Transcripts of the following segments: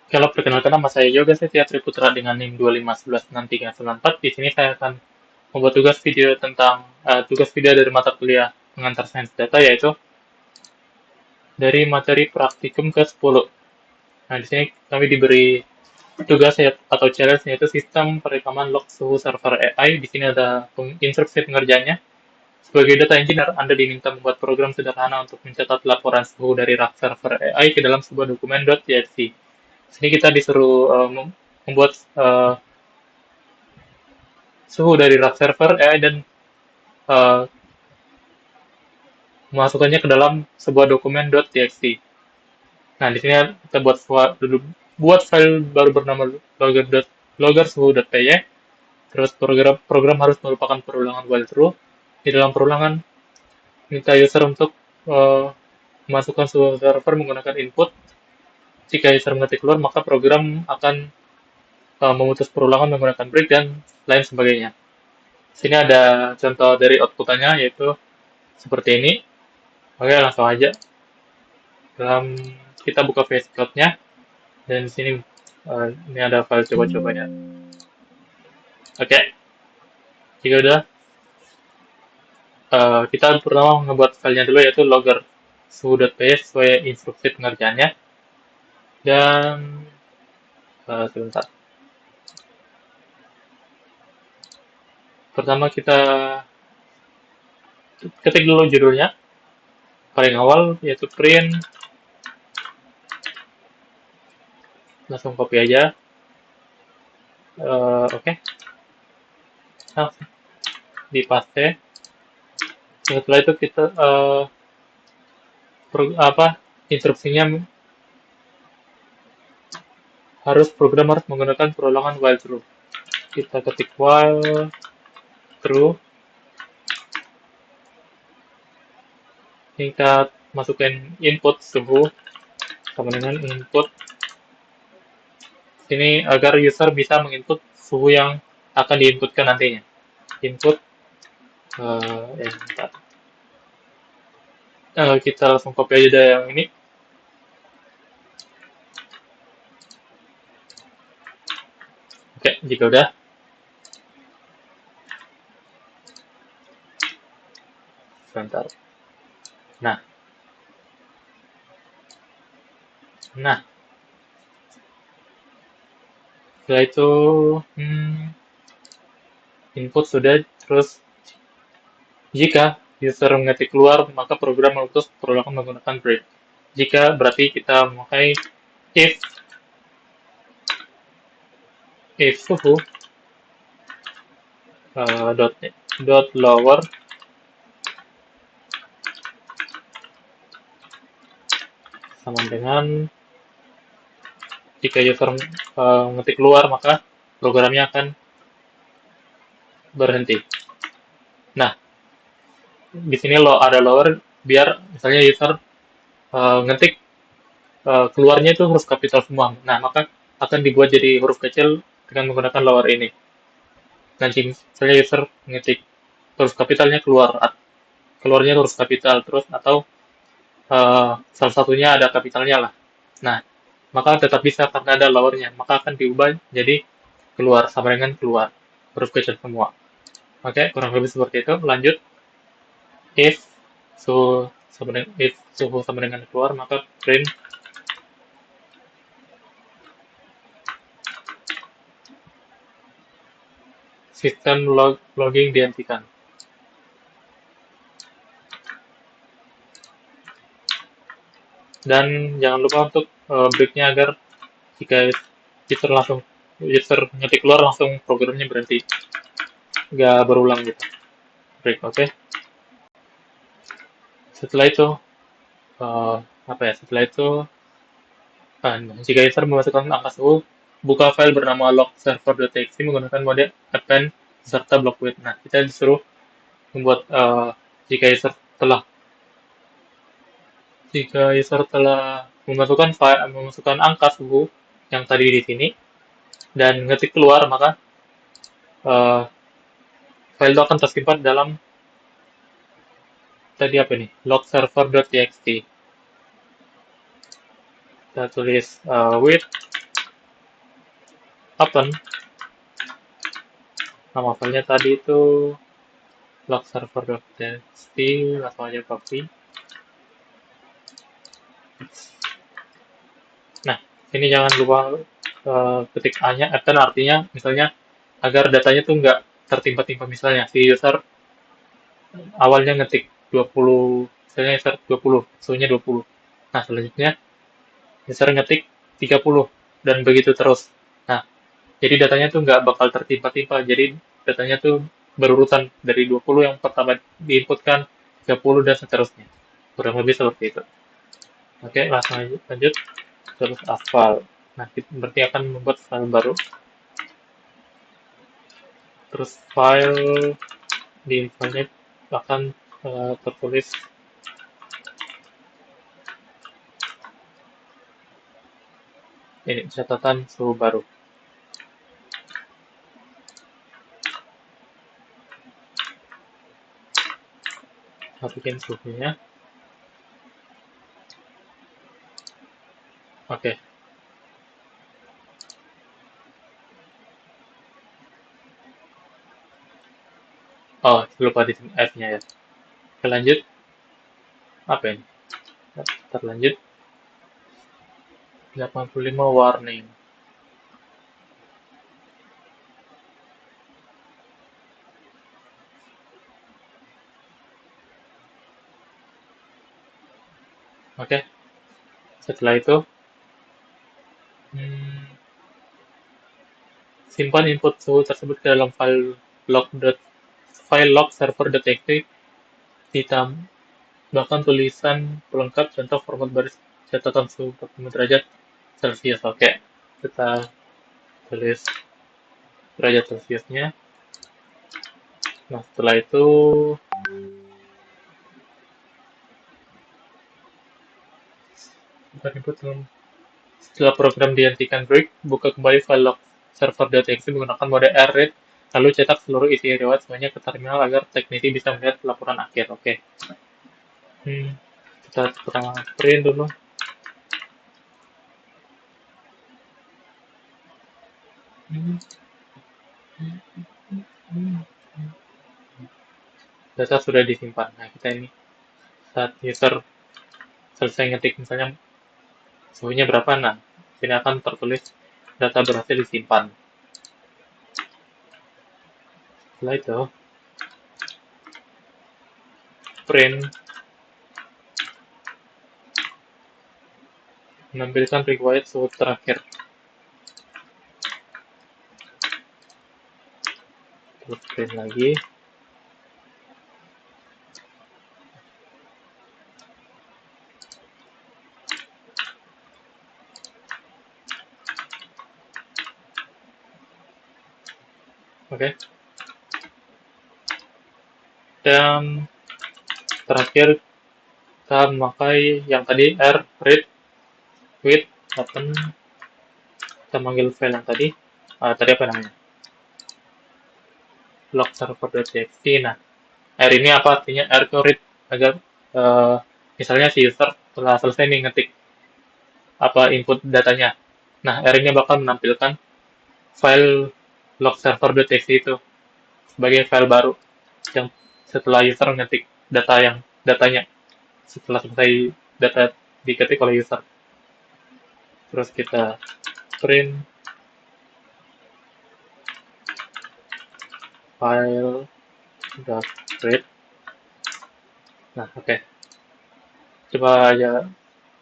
Kalau perkenalkan nama saya Yoga Setia Triputra dengan NIM 2511394. Di sini saya akan membuat tugas video tentang tugas video dari mata kuliah pengantar sains data, yaitu dari materi praktikum ke-10. Nah, di sini kami diberi tugas atau challenge, yaitu sistem perekaman log suhu server AI. Di sini ada instruksi pengerjaannya. Sebagai data engineer, Anda diminta membuat program sederhana untuk mencatat laporan suhu dari rak server AI ke dalam sebuah dokumen .txt. Sini kita disuruh membuat suhu dari rak server AI dan uh, memasukkannya ke dalam sebuah dokumen .txt. Nah, di sini kita buat file baru bernama logger suhu.py. Terus program harus merupakan perulangan while true. Di dalam perulangan, minta user untuk memasukkan suhu server menggunakan input. Jika user mengetik keluar, maka program akan memutus perulangan menggunakan break dan lain sebagainya. Sini ada contoh dari outputannya, yaitu seperti ini. Oke, langsung aja. Kita buka VS Code-nya, dan di sini ini ada file coba-cobanya. Oke, jika udah, kita pertama ngebuat filenya dulu, yaitu logger suhu.py sesuai instruksi pengerjaannya. Dan sebentar. Pertama kita ketik dulu judulnya paling awal, yaitu print. Langsung copy aja. Oke. Nah, di paste. Setelah itu kita instruksinya program harus menggunakan perulangan while true. Kita ketik while true. Kita masukin input suhu sama dengan input ini agar user bisa menginput suhu yang akan diinputkan nantinya. Input kita langsung copy aja dari yang ini. Oke, jika udah, sebentar. Nah, setelah itu input sudah. Terus jika user mengetik keluar, maka program memutus perulangan menggunakan break. Jika berarti kita memakai if suhu dot lower sama dengan jika user mengetik keluar, maka programnya akan berhenti. Nah, di sini ada lower biar misalnya user ngetik keluarnya itu huruf kapital semua. Nah, maka akan dibuat jadi huruf kecil dengan menggunakan lower ini. Nanti misalnya user ngetik huruf kapitalnya keluarnya huruf kapital terus, atau salah satunya ada kapitalnya lah. Nah, maka tetap bisa karena ada lowernya, maka akan diubah jadi keluar sama dengan keluar huruf kecil semua. Oke, kurang lebih seperti itu. Lanjut, if suhu sama dengan keluar, maka print sistem logging dihentikan. Dan jangan lupa untuk breaknya agar jika user ngetik keluar langsung programnya berhenti, nggak berulang gitu. Break, oke. Setelah itu setelah itu jika user memasukkan angka suhu, buka file bernama log server.txt menggunakan mode append serta block width. Nah, kita disuruh membuat jika user telah memasukkan angka suhu yang tadi di sini dan ngetik keluar, maka file itu akan tersimpan dalam tadi apa nih, log server.txt. Kita tulis width open. Nama filenya tadi itu log server.txt, langsung aja copy. Nah, ini jangan lupa ketik A-nya, kan artinya misalnya agar datanya tuh nggak tertimpa-timpa, misalnya si user awalnya ngetik 20, misalnya user 20, suhunya 20. Nah, selanjutnya user ngetik 30 dan begitu terus. Nah, jadi datanya tuh nggak bakal tertimpa-timpa. Jadi datanya tuh berurutan dari 20 yang pertama diinputkan, 30 dan seterusnya. Kurang lebih seperti itu. Oke, langsung aja lanjut. Terus aspal. Nah, berarti akan membuat file baru. Terus file di infonya akan tertulis ini catatan suhu baru. Masukin suhunya. Oke. Oh, lupa di F-nya ya. Oke, lanjut. Apa ini? Terlanjut 85 warning. Oke. Setelah itu hmm, simpan input suhu tersebut ke dalam file log server.txt, ditambahkan tulisan pelengkap contoh format baris catatan suhu 45 derajat Celcius. Oke, kita tulis derajat Celciusnya. Nah, setelah itu setelah program dihentikan break, buka kembali file log server.txt menggunakan mode R read, lalu cetak seluruh isi riwayat semuanya ke terminal agar teknisi bisa melihat laporan akhir. Oke. Kita pertama print dulu. Data sudah disimpan. Nah, kita ini saat user selesai ngetik misalnya suhunya berapa, nah ini akan tertulis data berhasil disimpan. Setelah itu print menampilkan required suhu terakhir. Terus print lagi. Oke. Dan terakhir kita memakai yang tadi R read with open. Kita manggil file yang tadi. Tadi apa namanya? Log server.txt. Nah, R ini apa artinya? R to read agar misalnya si user telah selesai nih ngetik apa input datanya. Nah, R ini bakal menampilkan file log server.txt itu sebagai file baru yang setelah user ngetik datanya setelah selesai data diketik oleh user. Terus kita print file read. Nah, oke. Coba aja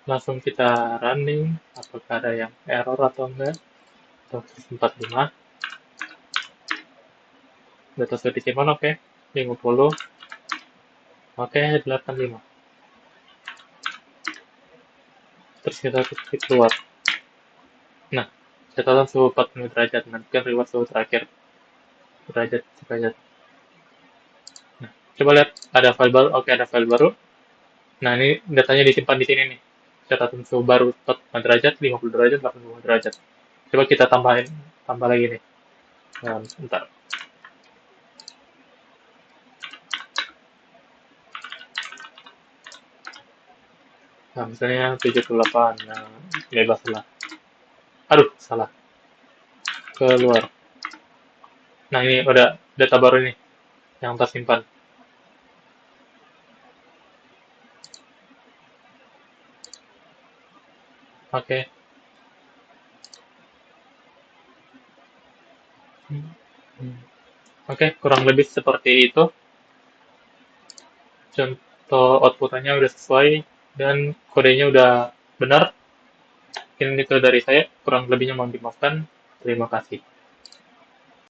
langsung kita running apakah ada yang error atau enggak. 145 data sudah disimpan. Oke. 50. Oke, 85. Terus kita ketik keluar. Nah, catatan suhu 40 derajat, nantikan reward suhu terakhir derajat. Nah, coba lihat ada file baru. Oke, ada file baru. Nah, ini datanya disimpan di sini nih. Catatan suhu baru 45 derajat, 50 derajat, 80 derajat. Coba kita tambah lagi nih. Nah, bentar. Nah, misalnya 78. Nah, bebas lah. Aduh, salah. keluar. Nah, ini udah data baru nih yang tersimpan. Oke. Hmm. Oke, kurang lebih seperti itu. Contoh output-nya udah sesuai dan kodenya udah benar. Mungkin itu dari saya, kurang lebihnya mohon dimaafkan. Terima kasih.